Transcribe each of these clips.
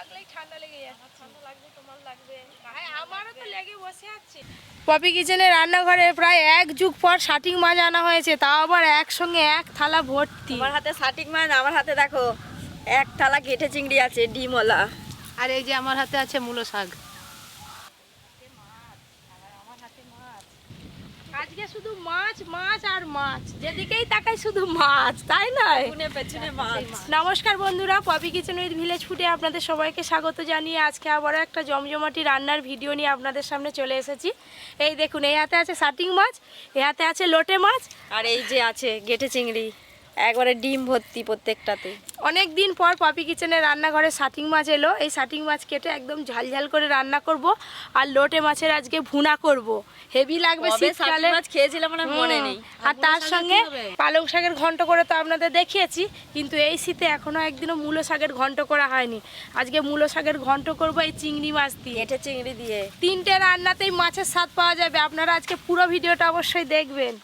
থাকলেই ঠান্ডা লেগে যাচ্ছে। ঠান্ডা লাগবে, তোমার লাগবে, আমারও তো লেগে বসে আছে। পপি কিচেনের রান্নাঘরে প্রায় 1 যুগ পর শাটিং মাছ আনা হয়েছে, তাও আবার একসঙ্গে 1 থালা ভর্তি। আমার হাতে শাটিং মাছ, আমার হাতে দেখো 1 থালা গেটে চিংড়ি আছে ডিমওয়ালা। আর এই যে আমার হাতে আছে মূলো শাক। আজকে শুধু মাছ মাছ আর মাছ, যেদিকেই তাকাই শুধু মাছ, তাই নয়? পেছনে মাছ। নমস্কার বন্ধুরা, পপি কিচেন উইথ ভিলেজ ফুডে আপনাদের সবাইকে স্বাগত জানিয়ে আজকে আবারও একটা জমজমাটি রান্নার ভিডিও নিয়ে আপনাদের সামনে চলে এসেছি। এই দেখুন, এই হাতে আছে শাটিং মাছ, এই হাতে আছে লোটে মাছ, আর এই যে আছে গেটে চিংড়ি, একবারে ডিম ভর্তি প্রত্যেকটাতে। অনেক দিন পর পপি কিচেনের রান্নাঘরে শাটিং মাছ এলো। এই শাটিং মাছ কেটে একদম ঝালঝাল করে রান্না করব, আর লোটে মাছের আজকে ভুনা করব। হেভি লাগবে শীতকালে। মাছ খেয়েছিলাম না, মনে নেই। আর তার সঙ্গে পালং শাকের ঘন্ট করে তো আপনাদের দেখিয়েছি, কিন্তু এই শীতে এখনো একদিনও মূলো শাকের ঘন্ট করা হয়নি। আজকে মূলো শাকের ঘন্ট করব এই চিংড়ি মাছ দিয়ে, গেটে চিংড়ি দিয়ে। 3টে রান্নাতেই মাছের স্বাদ পাওয়া যাবে। আপনারা আজকে পুরো ভিডিওটা অবশ্যই দেখবেন।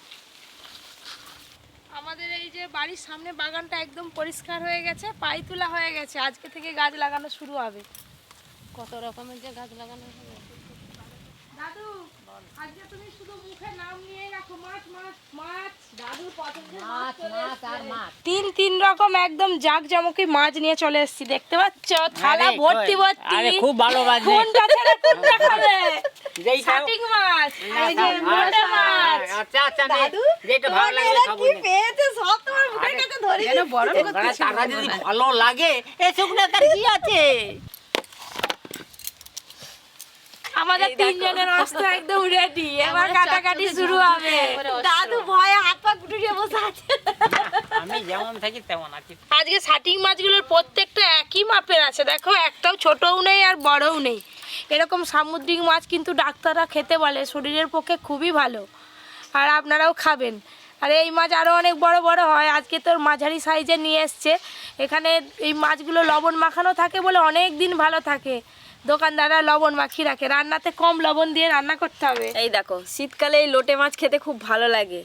আমাদের এই যে বাড়ির সামনে বাগানটা একদম পরিষ্কার হয়ে গেছে, পাই তোলা হয়ে গেছে, আজকে থেকে গাছ লাগানো শুরু হবে। কত রকমের যে গাছ লাগানো হবে। দাদু, আজকে তুমি শুধু মুখে নাম নিয়ে রাখো, মাছ মাছ মাছ। দাদুর পছন্দের মাছ আর মাছ। 3 রকম একদম জাকজমকি মাছ নিয়ে চলে এসেছি, দেখতে পাচ্ছ? থালা ভর্তি ভর্তি। আরে খুব ভালো বাজে। কোনটা ছেড়ে কোনটা খাবে? যেই শাটিং মাছ, এই যে মোটা মাছ। আচ্ছা আচ্ছা, যেটা ভালো লাগে খাবো। কি পেয়েছে সব তোমার মুখের কাছে ধরে যেন বরফ তারা যদি ভালো লাগে এ শুকনো তার কি আছে? আমাদের 3 জনের অস্ত্র একদম রেডি, এবার কাটাকাটি শুরু হবে। দাদু ভয়ে হাত পা গুটিয়ে বসে আছে। আমি যেমন থাকি তেমন আছি। আজকে শাটিং মাছগুলোর প্রত্যেকটা একই মাপের আছে, দেখো, একটাও ছোটও নেই আর বড়ও নেই। এরকম সামুদ্রিক মাছ কিন্তু ডাক্তাররা খেতে বলে, শরীরের পক্ষে খুবই ভালো, আর আপনারাও খাবেন। আর এই মাছ আরও অনেক বড় বড় হয়, আজকে তোর মাঝারি সাইজে নিয়ে এসছে। এখানে এই মাছগুলো লবণ মাখানো থাকে বলে অনেক দিন ভালো থাকে। দোকানদাররা লবণ মাখিয়ে রাখে, রান্নাতে কম লবণ দিয়ে রান্না করতে হবে। এই দেখো, শীতকালে এই লোটে মাছ খেতে খুব ভালো লাগে।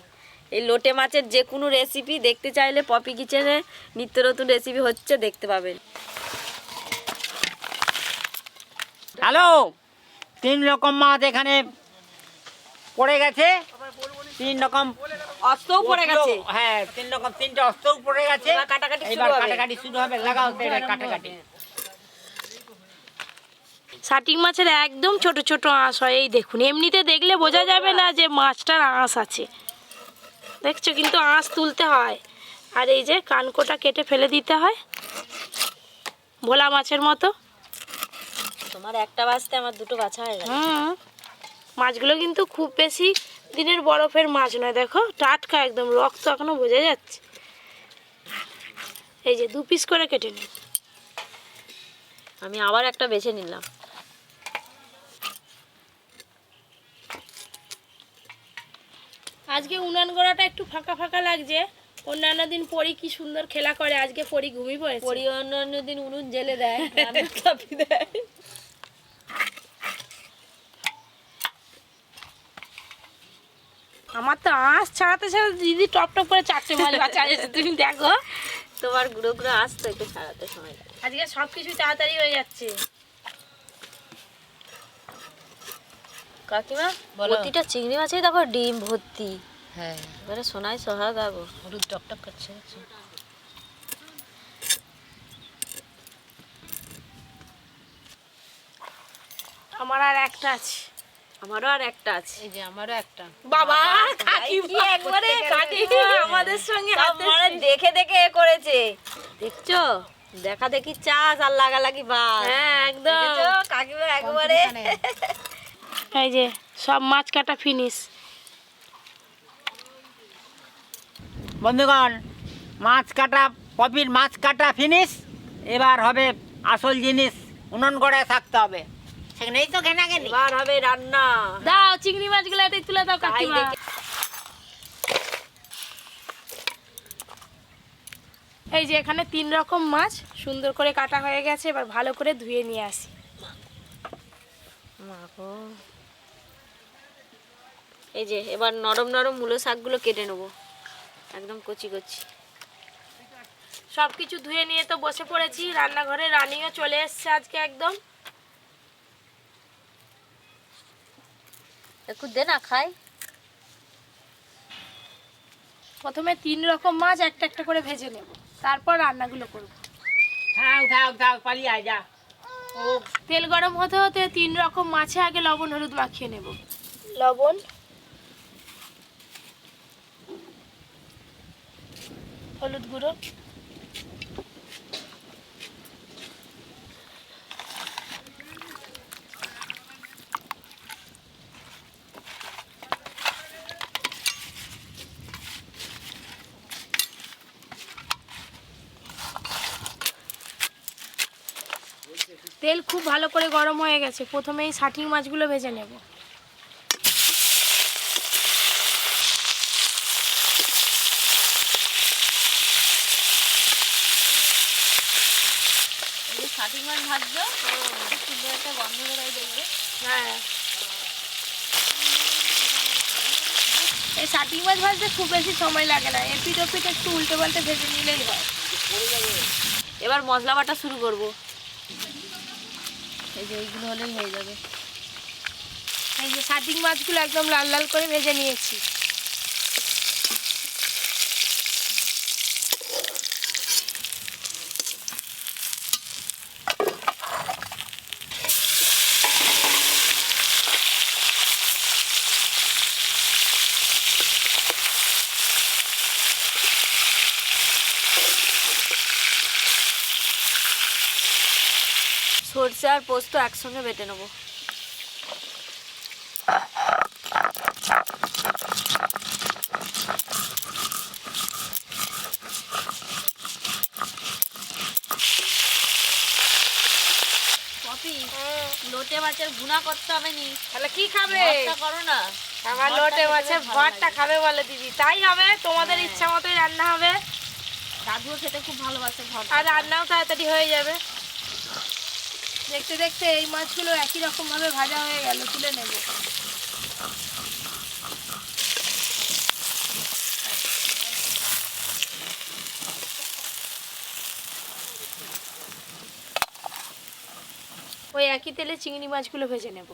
এই লোটে মাছের যে কোনো রেসিপি দেখতে চাইলে পপি কিচেনে নিত্য নতুন রেসিপি হচ্ছে, দেখতে পাবেন। হ্যালো, 3 রকম মাছ এখানে পড়ে গেছে। 3 রকম অস্ত্রও পড়ে গেছে। হ্যাঁ, 3টে অস্ত্রও পড়ে গেছে। এবার কাটাকাটি শুরু এবার হবে। কাটাকাটি শুরু হবে। লাগাও তেলে কাটাকাটি। শাটিং মাছের একদম ছোট ছোট আঁশ হয়, এই দেখুন। এমনিতে দেখলে বোঝা যাবে না যে মাছটার আঁশ আছে, দেখছো, কিন্তু আঁশ তুলতে হয়। আর এই যে কানকোটা কেটে ফেলে দিতে হয়, ভোলা মাছের মতো। তোমার একটা বাঁচতে আমার 2টো বাছা হয়ে গেল। মাছগুলো কিন্তু খুব বেশি দিনের বরফের মাছ নয়, দেখো, টাটকা একদম, রক্ত এখনো বোঝা যাচ্ছে। এই যে 2 পিস করে কেটে নিই। আমি আবার একটা বেছে নিলাম। আজকে উনান গোড়াটা একটু ফাঁকা ফাঁকা লাগছে। অন্যান্য দিন পরি কি সুন্দর খেলা করে, আজকে পরি ঘুমিয়ে পড়েছে। পরি অন্যান্য দিন উনুন জেলে দেয়, রান্না চাপি দেয়। আমার তো আঁশ ছাড়াতে ছাড়াতে দিদি টপ টপ করে 4টে মাছ বাঁচা আছে, তুমি দেখো। তোমার গুঁড়ো গুঁড়ো আসতো একটু ছাড়াতে সময় লাগে। আজকে সবকিছু তাড়াতাড়ি হয়ে যাচ্ছে। কাকিমা, বলো। প্রতিটা চিংড়ি মাছেই দেখো ডিম ভর্তি। হ্যাঁ, এবারে সোনাই সোহাগা গো। হলুদ টকটক করছে। আমার আর একটা আছে। আমারও আর একটা আছে। এই যে আমারও একটা। বাবা, কাকিমা একবারে কাকিমা আমাদের সঙ্গে সব হাতে মানে দেখে দেখে এ করেছে, দেখছো? দেখা দেখি চাষ আর লাগালাগি বাস। হ্যাঁ, একদম। দেখেছো? কাকিমা একবারে এই যে সব মাছ কাটা ফিনিশ। বন্ধুগণ, মাছ কাটা, পপির মাছ কাটা ফিনিশ। এবার হবে আসল জিনিস, উনুন গড়ে থাকতে হবে। সেখানেই তো ঘেনাঘেনি। এবার হবে রান্না। দাও চিংড়ি মাছগুলো এটাই তুলে দাও কাকিমা। এই যে এখানে 3 রকম মাছ সুন্দর করে কাটা হয়ে গেছে, এবার ভালো করে ধুয়ে নিয়ে আসি। এই যে এবার নরম নরম মূলো শাকগুলো কেটে নেবো, একদম কচি কচি। সব কিছু ধুয়ে নিয়ে তো বসে পড়েছি, রান্নাঘরে রানিও চলে এসছে আজকে একদম। একটু দে না খাই। প্রথমে 3 রকম মাছ একটা একটা করে ভেজে নেব, তারপর রান্নাগুলো করব। থাক থাক থাক, পালিয়ে আয় যা। ও তেল গরম হতে হতে 3 রকম মাছে আগে লবণ হলুদ মাখিয়ে নেব। লবণ, হলুদ গুঁড়ো, তেল খুব ভালো করে গরম হয়ে গেছে, প্রথমেই শাটিং মাছগুলো ভেজে নেব। এই যে শাটিং মাছ ভাজছো, সুন্দর একটা গন্ধ বেরোয় দেখবে। হ্যাঁ, এই শাটিং মাছ ভাজতে খুব বেশি সময় লাগে না, এপিট ওপিট একটু উল্টে পাল্টে ভেজে নিলেই হয়। এবার মশলা বাটা শুরু করব। এই যে এইগুলো হলেই হয়ে যাবে। এই যে শাটিং মাছগুলো একদম লাল লাল করে ভেজে নিয়েছি। সরষে আর পোস্ত একসঙ্গে বেটে নেবো। পপি, লোটে মাছের ভুনা করতে হবে নি? তাহলে কি খাবে? ভর্তা করো না। আমার ভর্তা লোটে খেতে মাছের বেশ ভালো ভর্তা লাগে। খাবে বলে দিদি, তাই হবে, তোমাদের ইচ্ছা মতোই রান্না হবে, দাদুও খেতে খুব ভালোবাসে ভর্তা। আর রান্নাও তাড়াতাড়ি হয়ে যাবে। দেখতে দেখতে এই মাছগুলো একই রকম ভাবে ভাজা হয়ে গেল, তুলে নেব। ওই একই তেলে চিংড়ি মাছগুলো ভেজে নেব।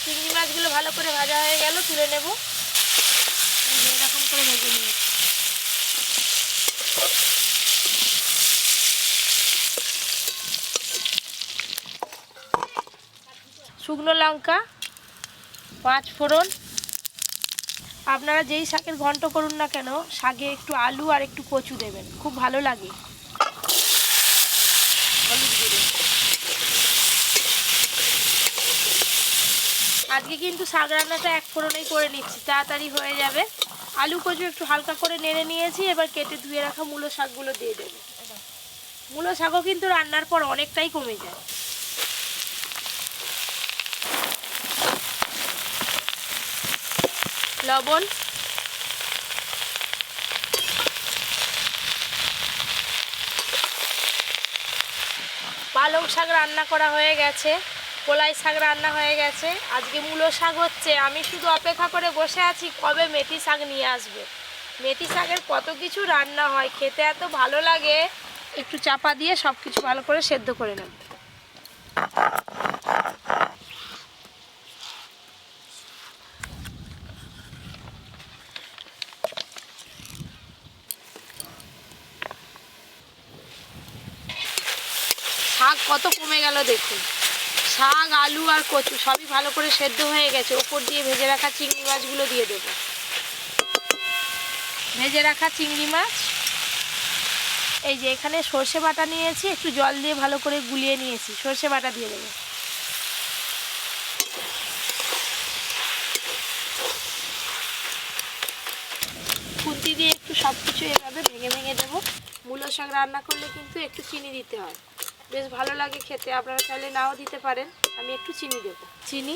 চিংড়ি মাছগুলো ভালো করে ভাজা হয়ে গেল, তুলে নেব। এরকম করে ভেজে নিয়েছি। শুকনো লঙ্কা, 5 ফোড়ন। আপনারা যেই শাকের ঘন্ট করুন না কেন, শাকে একটু আলু আর একটু কচু দেবেন, খুব ভালো লাগে। হলুদ গুঁড়ো। আজকে কিন্তু শাক রান্নাটা 1 ফোড়নেই করে নিচ্ছি, তাড়াতাড়ি হয়ে যাবে। আলু কচু একটু হালকা করে নেড়ে নিয়েছি, এবার কেটে ধুয়ে রাখা মূলো শাকগুলো দিয়ে দেবো। মূলো শাকও কিন্তু রান্নার পর অনেকটাই কমে যায়। লবণ, পালং শাক রান্না করা হয়ে গেছে, কলাই শাক রান্না হয়ে গেছে, আজকে মূলো শাক হচ্ছে। আমি শুধু অপেক্ষা করে বসে আছি কবে মেথি শাক নিয়ে আসবে। মেথি শাকের কত কিছু রান্না হয়, খেতে এত ভালো লাগে। একটু চাপা দিয়ে সব কিছু ভালো করে সেদ্ধ করে নেব। শাক কত কমে গেল দেখুন। শাক, আলু আর কচু সবই ভালো করে সেদ্ধ হয়ে গেছে। ওপর দিয়ে ভেজে রাখা চিংড়ি মাছগুলো দিয়ে দেবো। ভেজে রাখা চিংড়ি মাছ, এই যে এখানে সর্ষে বাটা নিয়েছি, একটু জল দিয়ে ভালো করে গুলিয়ে নিয়েছি, সর্ষে বাটা দিয়ে দেবো। খুন্তি দিয়ে একটু সব কিছু এভাবে ভেঙে ভেঙে দেবো। মূলো শাক রান্না করলে কিন্তু একটু চিনি দিতে হয়, বেশ ভালো লাগে খেতে। আপনারা চাইলে নাও দিতে পারেন, আমি একটু চিনি দেবো। চিনি,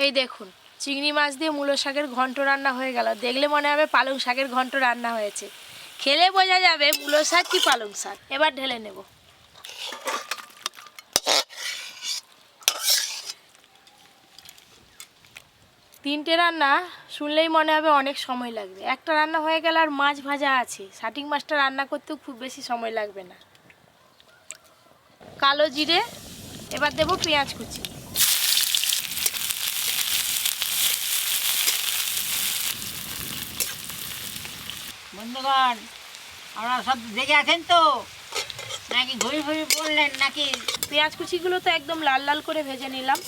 এই দেখুন চিংড়ি মাছ দিয়ে মূলো শাকের ঘন্ট রান্না হয়ে গেল। দেখলে মনে হবে পালং শাকের ঘন্ট রান্না হয়েছে, খেলে বোঝা যাবে মূলো শাক কি পালং শাক। এবার ঢেলে নেব। তিনটে রান্না শুনলেই মনে হবে অনেক সময় লাগবে, একটা রান্না হয়ে গেল আর মাছ ভাজা আছে। শাটিং মাছটা রান্না করতেও খুব বেশি সময় লাগবে না। কালো জিরে, এবার দেব পেঁয়াজ কুচি। বন্ধুগণ, আপনারা সব দেখে আছেন তো, নাকি ঘুরি ঘুরি বললেন নাকি? পেঁয়াজ কুচিগুলো তো একদম লাল লাল করে ভেজে নিলাম।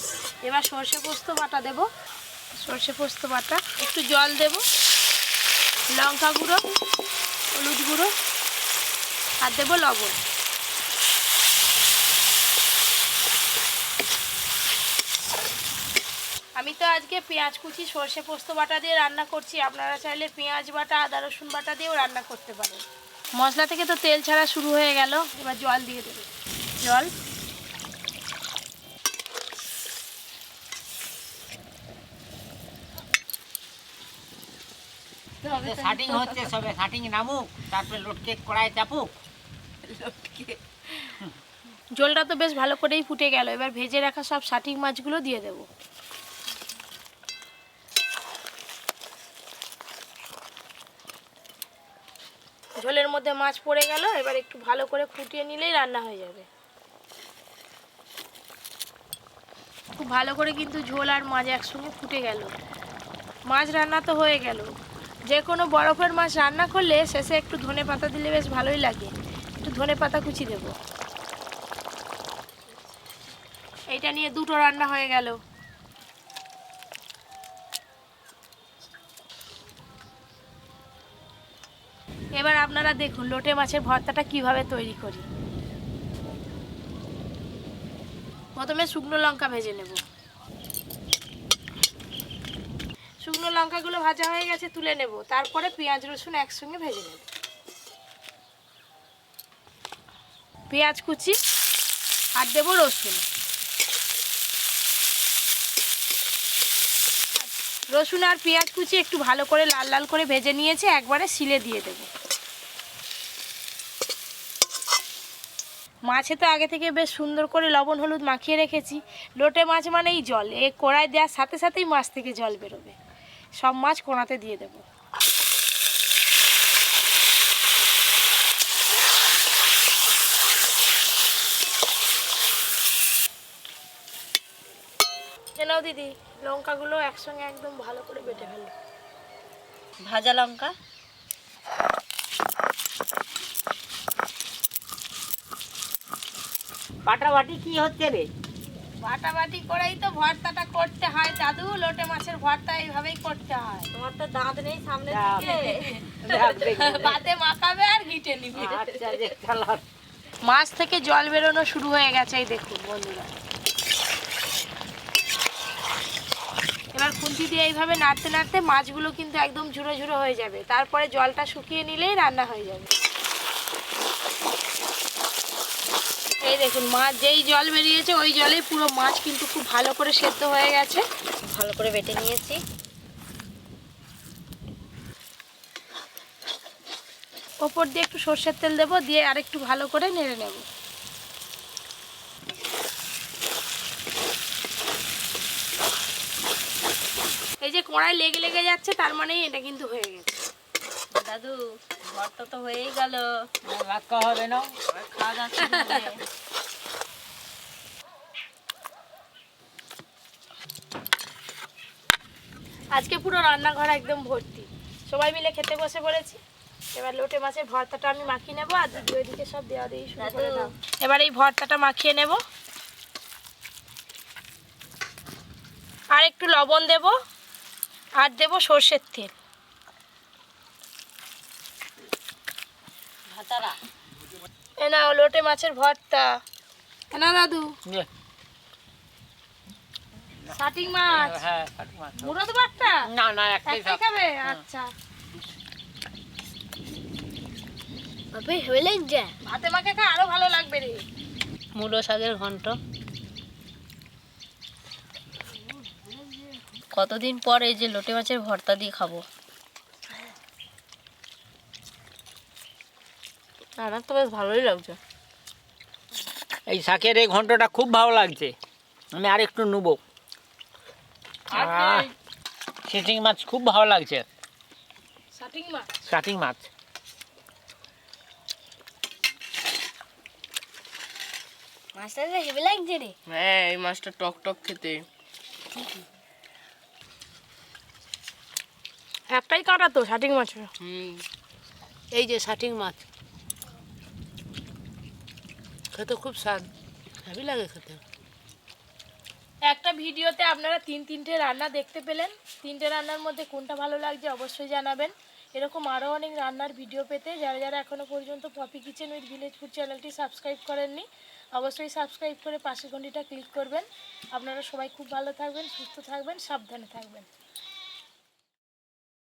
এবার সর্ষে পোস্ত বাটা দেব। সর্ষে পোস্ত বাটা, একটু জল দেব, লঙ্কা গুঁড়ো, হলুদ গুঁড়ো আর দেবো লবণ। আমি তো আজকে পেঁয়াজ কুচি সর্ষে পোস্ত বাটা দিয়ে রান্না করছি, আপনারা চাইলে পেঁয়াজ বাটা আদা রসুন বাটা দিয়েও রান্না করতে পারেন। মশলা থেকে তো তেল ছাড়া শুরু হয়ে গেল, এবার জল দিয়ে দেবো। জল, শাটিং হচ্ছে, সবে শাটিং নামুক, তারপরে লটকে কড়াই চাপুক। জলটা তো বেশ ভালো করেই ফুটে গেল। এবার ভেজে রাখা সব শাটিং মাছগুলো দিয়ে দেব। ঝোলের মধ্যে মাছ পড়ে গেল, এবার একটু ভালো করে ফুটিয়ে নিলেই রান্না হয়ে যাবে। খুব ভালো করে কিন্তু ঝোল আর মাছ একসঙ্গে ফুটে গেল। মাছ রান্না তো হয়ে গেল। যে কোনো বরফের মাছ রান্না করলে শেষে একটু ধনে পাতা দিলে বেশ ভালোই লাগে। একটু ধনে পাতা কুচি দেব। এইটা নিয়ে দুটো রান্না হয়ে গেল। এবার আপনারা দেখুন লোটে মাছের ভর্তাটা কিভাবে তৈরি করি। প্রথমে শুকনো লঙ্কা ভেজে নেব। শুকনো লঙ্কাগুলো ভাজা হয়ে গেছে, তুলে নেব। তারপরে পেঁয়াজ রসুন একসঙ্গে ভেজে নেব। পেঁয়াজ কুচি আর দেবো রসুন। রসুন আর পেঁয়াজ কুচি একটু ভালো করে লাল লাল করে ভেজে নিয়েছে, একবারে শিলে দিয়ে দেব। মাছে তো আগে থেকে বেশ সুন্দর করে লবণ হলুদ মাখিয়ে রেখেছি। লোটে মাছ মানেই জল, এই কড়ায় দেওয়ার সাথে সাথেই মাছ থেকে জল বেরোবে। সব মাছ কোড়াতে দিয়ে দেব। নাও দিদি, লঙ্কাগুলো একসঙ্গে একদম ভালো করে বেটে ফেলো। ভাজা লঙ্কা, বাটাবাটি কি হচ্ছে রে? বাটাবাটি করেই তো ভর্তাটা করতে হয় দাদু। লোটে মাছের ভর্তা এইভাবেই করতে হয়। তোমার তো দাঁত নেই সামনে বাদে মাখাবে আর ঘিটে নিবে। আচ্ছা, যে চালান। মাছ থেকে জল বেরোনো শুরু হয়ে গেছে, এই দেখুন বন্ধুরা। এবার খুন্তি দিয়ে এইভাবে নাড়তে নাড়তে মাছগুলো কিন্তু একদম ঝুড়ো ঝুড়ো হয়ে যাবে। তারপরে জলটা শুকিয়ে নিলেই রান্না হয়ে যাবে। এই দেখুন মাছ যেই জল বেরিয়েছে ওই জলেই পুরো মাছ কিন্তু খুব ভালো করে সেদ্ধ হয়ে গেছে। ভালো করে বেটে নিয়েছি। ওপর দিয়ে একটু সর্ষের তেল দেবো, দিয়ে আর একটু ভালো করে নেড়ে নেব। এই যে কড়াই লেগে লেগে যাচ্ছে, তার মানেই এটা কিন্তু হয়ে গেছে। দাদু ভর্তা তো হয়েই গেল, রাখা হবে না। খাওয়া দাওয়া শুরু হবে। আজকে পুরো রান্নাঘর একদম ভর্তি, সবাই মিলে খেতে বসে পড়েছি। এবার লোটে মাছের ভর্তাটা আমি মাখিয়ে নেবো, আর দিদি ওইদিকে সব দেওয়া দিয়ে শুরু করে দাও। এবার এই ভর্তাটা মাখিয়ে নেব, আর একটু লবণ দেব, আর দেব সর্ষের তেল। ভাতারা এ নাও লোটে মাছের ভর্তা। না দাদু, শাটিং মাছ, হ্যাঁ, মুরদ ভর্তা না না, একটাই একটাই খাবে? আচ্ছা, ভাতে মাখে খা, আরো ভালো লাগবে রে। মূলো শাকের ঘন্ট। কতদিন পর এই যে লোটে মাছের ভর্তা দিয়ে খাবো। আমার তো বেশ ভালোই লাগছে। এই শাকের এই ঘন্টটা খুব ভালো লাগছে, আমি আর একটু নেবো। শিটিং মাছ খুব ভালো লাগছে, শাটিং মাছ। শাটিং মাছ। মাছটা হেভি লাগছে রে। হ্যাঁ এই মাছটা টক টক খেতে। একটাই কাটা তো শাটিং মাছের। এই যে শাটিং মাছ খেতে খুব স্বাদ, হেভি লাগে খেতে। একটা ভিডিওতে আপনারা তিনটে রান্না দেখতে পেলেন। তিনটে রান্নার মধ্যে কোনটা ভালো লাগছে অবশ্যই জানাবেন। এরকম আরও অনেক রান্নার ভিডিও পেতে যারা যারা এখনও পর্যন্ত Popy kitchen with village food চ্যানেলটি সাবস্ক্রাইব করেননি, অবশ্যই সাবস্ক্রাইব করে পাশের ঘন্টিটা ক্লিক করবেন। আপনারা সবাই খুব ভালো থাকবেন, সুস্থ থাকবেন, সাবধানে থাকবেন।